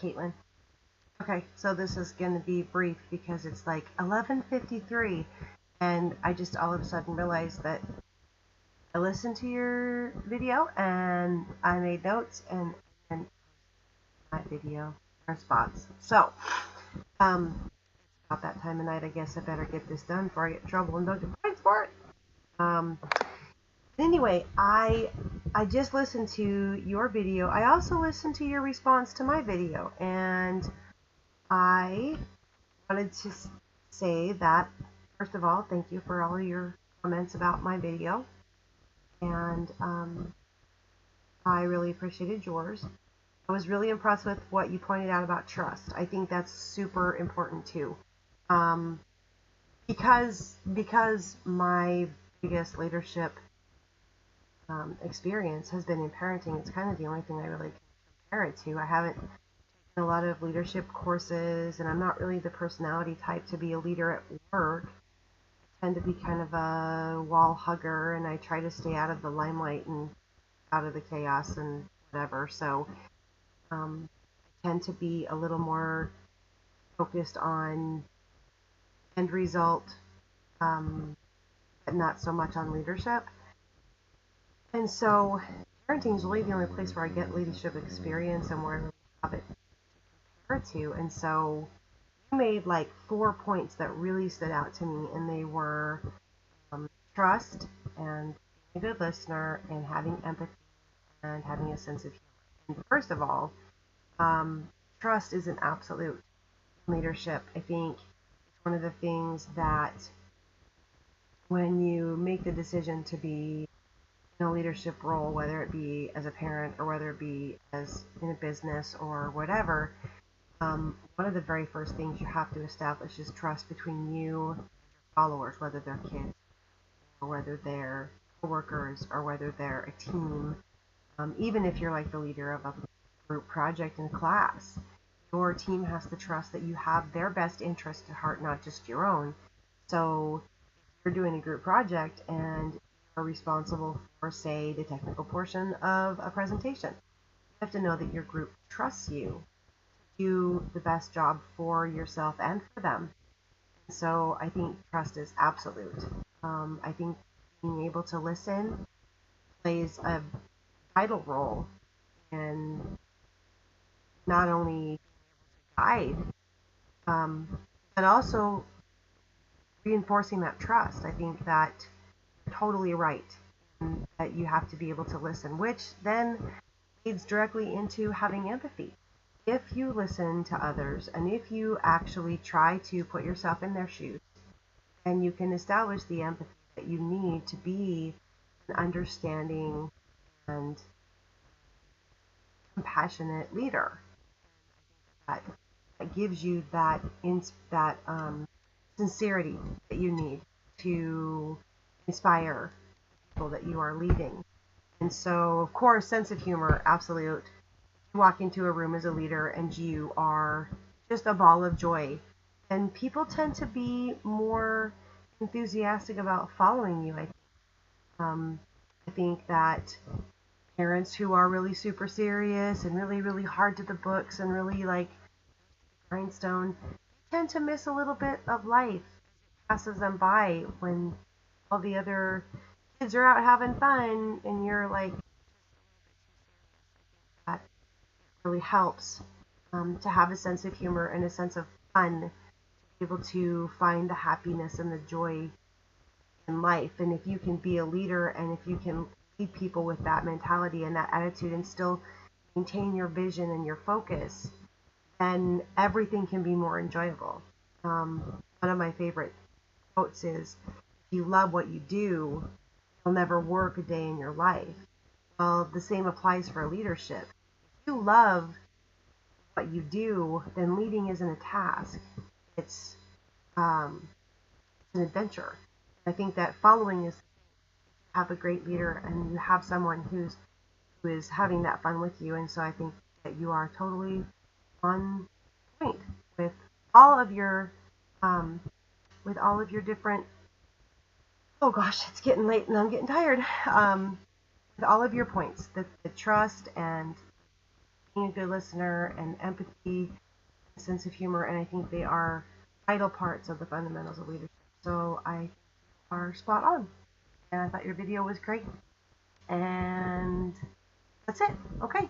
Caitlin. Okay, so this is going to be brief because it's like 11:53, and I just all of a sudden realized that I listened to your video and I made notes and my video response. So, about that time of night, I guess I better get this done before I get in trouble and don't get points for it. Anyway, I just listened to your video. I also listened to your response to my video, and I wanted to say that, first of all, thank you for all your comments about my video, and I really appreciated yours. I was really impressed with what you pointed out about trust. I think that's super important too, because my biggest leadership experience has been in parenting. It's kind of the only thing I really compare it to. I haven't taken a lot of leadership courses, and I'm not really the personality type to be a leader at work. I tend to be kind of a wall hugger, and I try to stay out of the limelight and out of the chaos and whatever. So I tend to be a little more focused on end result, but not so much on leadership. And so parenting is really the only place where I get leadership experience and where I really have it to compare to. And so you made like 4 points that really stood out to me, and they were trust and being a good listener and having empathy and having a sense of humor. And first of all, trust is an absolute leadership. I think it's one of the things that when you make the decision to be in a leadership role, whether it be as a parent or whether it be as in a business or whatever, one of the very first things you have to establish is trust between you and your followers, whether they're kids or whether they're coworkers or whether they're a team. Even if you're like the leader of a group project in class, your team has to trust that you have their best interest at heart, not just your own. So if you're doing a group project and are responsible for, say, the technical portion of a presentation, you have to know that your group trusts you to do the best job for yourself and for them. So I think trust is absolute. I think being able to listen plays a vital role in not only guide, but also reinforcing that trust. I think that you're totally right, and that you have to be able to listen, which then leads directly into having empathy. If you listen to others and if you actually try to put yourself in their shoes, and you can establish the empathy that you need to be an understanding and compassionate leader, that gives you that sincerity that you need to inspire people that you are leading. And so, of course, sense of humor, absolute. You walk into a room as a leader and you are just a ball of joy, and people tend to be more enthusiastic about following you. I think that parents who are really super serious and really, really hard to the books and really like grindstone tend to miss a little bit of life. Passes them by when all the other kids are out having fun, and you're like, that really helps to have a sense of humor and a sense of fun, to be able to find the happiness and the joy in life. And if you can be a leader and if you can lead people with that mentality and that attitude and still maintain your vision and your focus, then everything can be more enjoyable. One of my favorite quotes is, if you love what you do, you'll never work a day in your life. Well, the same applies for leadership. If you love what you do, then leading isn't a task. It's an adventure. I think that following is, have a great leader and you have someone who is having that fun with you. And so I think that you are totally on point with all of your different, oh gosh, it's getting late and I'm getting tired, with all of your points, the trust and being a good listener and empathy, and sense of humor, and I think they are vital parts of the fundamentals of leadership. So I think you are spot on. And I thought your video was great. And that's it. Okay.